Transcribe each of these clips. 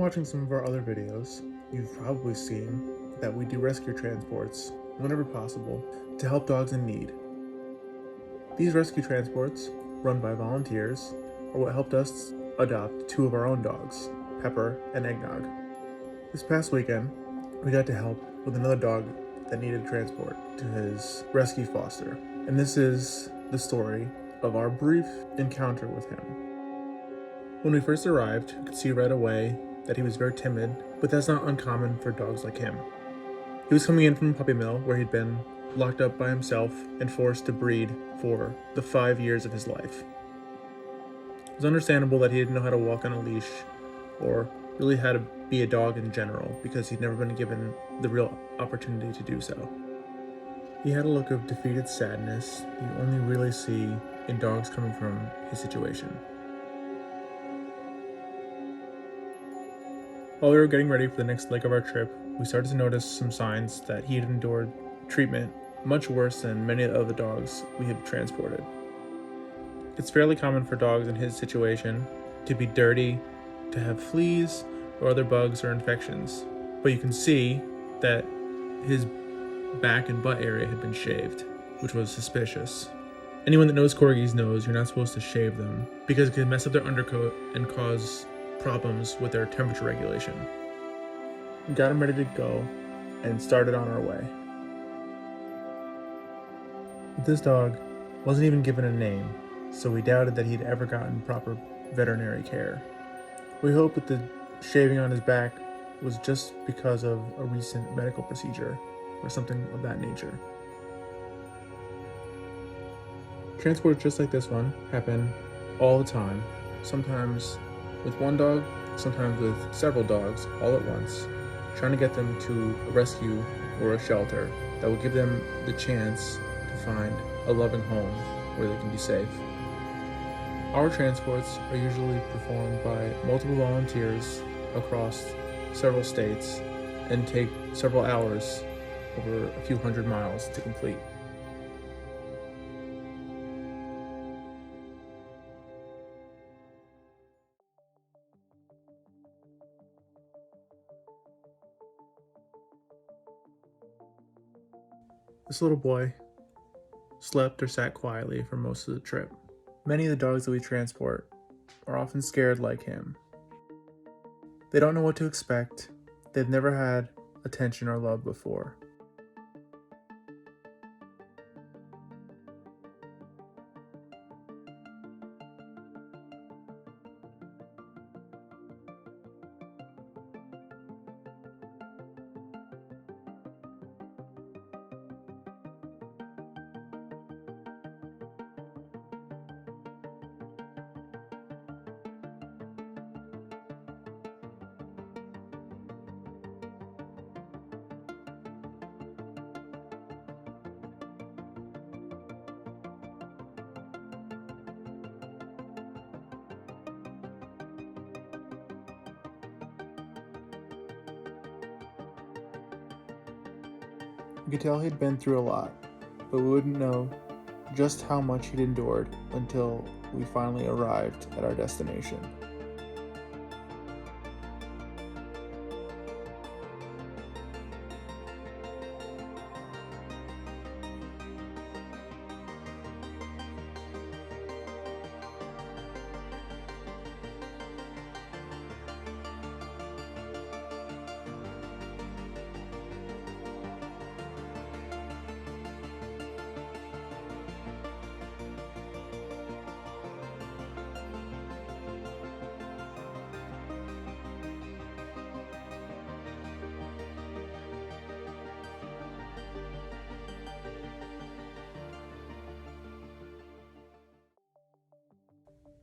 watching some of our other videos, you've probably seen that we do rescue transports whenever possible to help dogs in need. These rescue transports, run by volunteers, are what helped us adopt two of our own dogs, Pepper and Eggnog. This past weekend, we got to help with another dog that needed transport to his rescue foster, and this is the story of our brief encounter with him. When we first arrived, we could see right away that he was very timid, but that's not uncommon for dogs like him. He was coming in from a puppy mill where he'd been locked up by himself and forced to breed for the 5 years of his life. It was understandable that he didn't know how to walk on a leash or really how to be a dog in general because he'd never been given the real opportunity to do so. He had a look of defeated sadness you only really see in dogs coming from his situation. While we were getting ready for the next leg of our trip, we started to notice some signs that he had endured treatment much worse than many of the other dogs we had transported. It's fairly common for dogs in his situation to be dirty, to have fleas or other bugs or infections, but you can see that his back and butt area had been shaved, which was suspicious. Anyone that knows corgis knows you're not supposed to shave them because it can mess up their undercoat and cause problems with their temperature regulation. We got him ready to go and started on our way. But this dog wasn't even given a name, so we doubted that he'd ever gotten proper veterinary care. We hoped that the shaving on his back was just because of a recent medical procedure or something of that nature. Transports just like this one happen all the time, sometimes with one dog, sometimes with several dogs all at once, trying to get them to a rescue or a shelter that will give them the chance to find a loving home where they can be safe. Our transports are usually performed by multiple volunteers across several states and take several hours over a few hundred miles to complete. This little boy slept or sat quietly for most of the trip. Many of the dogs that we transport are often scared like him. They don't know what to expect. They've never had attention or love before. We could tell he'd been through a lot, but we wouldn't know just how much he'd endured until we finally arrived at our destination.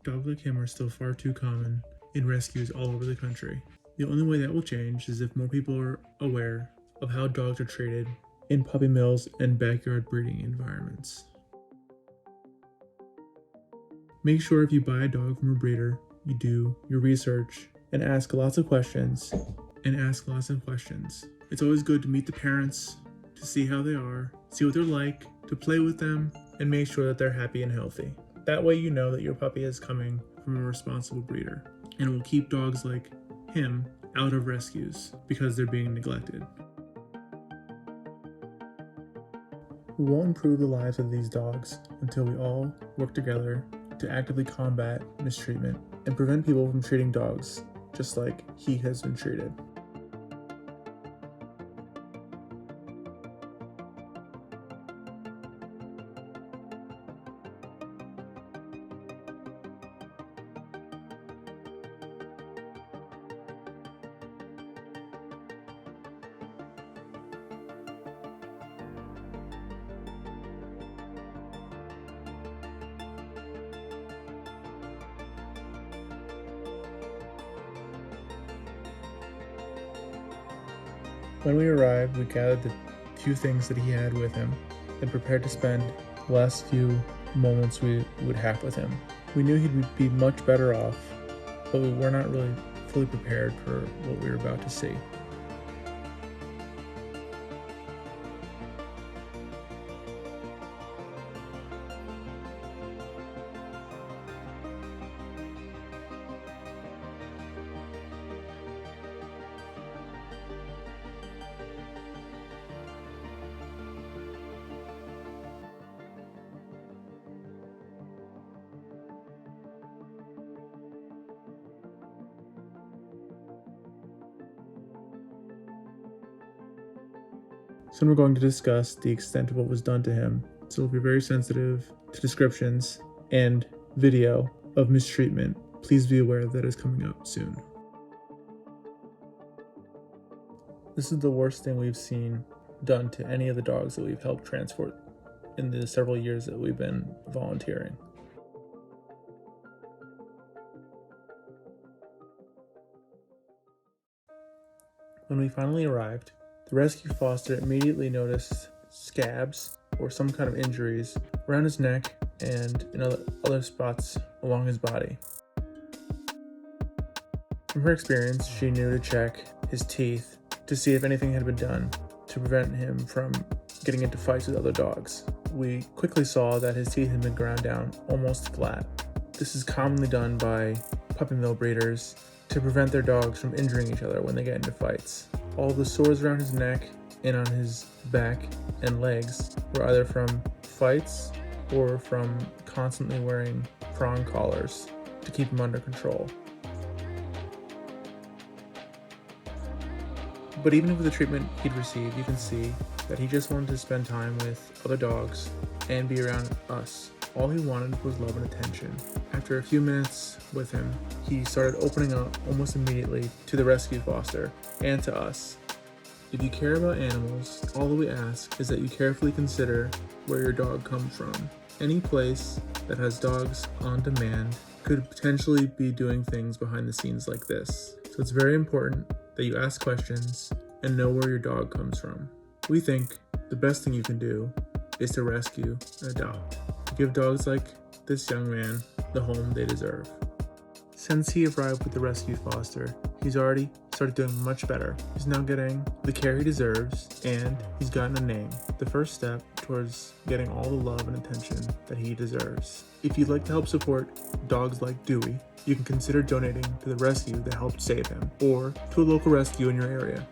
Dogs like him are still far too common in rescues all over the country. The only way that will change is if more people are aware of how dogs are treated in puppy mills and backyard breeding environments. Make sure if you buy a dog from a breeder, you do your research and ask lots of questions. It's always good to meet the parents, to see how they are, see what they're like, to play with them, and make sure that they're happy and healthy. That way you know that your puppy is coming from a responsible breeder, and it will keep dogs like him out of rescues because they're being neglected. We won't improve the lives of these dogs until we all work together to actively combat mistreatment and prevent people from treating dogs just like he has been treated. When we arrived, we gathered the few things that he had with him and prepared to spend the last few moments we would have with him. We knew he'd be much better off, but we were not really fully prepared for what we were about to see. Soon we're going to discuss the extent of what was done to him, so we'll be very sensitive to descriptions and video of mistreatment. Please be aware that is coming up soon. This is the worst thing we've seen done to any of the dogs that we've helped transport in the several years that we've been volunteering. When we finally arrived, the rescue foster immediately noticed scabs or some kind of injuries around his neck and in other spots along his body. From her experience, she knew to check his teeth to see if anything had been done to prevent him from getting into fights with other dogs. We quickly saw that his teeth had been ground down almost flat. This is commonly done by puppy mill breeders to prevent their dogs from injuring each other when they get into fights. All the sores around his neck and on his back and legs were either from fights or from constantly wearing prong collars to keep him under control. But even with the treatment he'd received, you can see that he just wanted to spend time with other dogs and be around us. All he wanted was love and attention. After a few minutes with him, he started opening up almost immediately to the rescue foster and to us. If you care about animals, all that we ask is that you carefully consider where your dog comes from. Any place that has dogs on demand could potentially be doing things behind the scenes like this. So it's very important that you ask questions and know where your dog comes from. We think the best thing you can do is to rescue and adopt. Give dogs like this young man the home they deserve. Since he arrived with the rescue foster, he's already started doing much better. He's now getting the care he deserves, and he's gotten a name. The first step towards getting all the love and attention that he deserves. If you'd like to help support dogs like Dewey, you can consider donating to the rescue that helped save him, or to a local rescue in your area.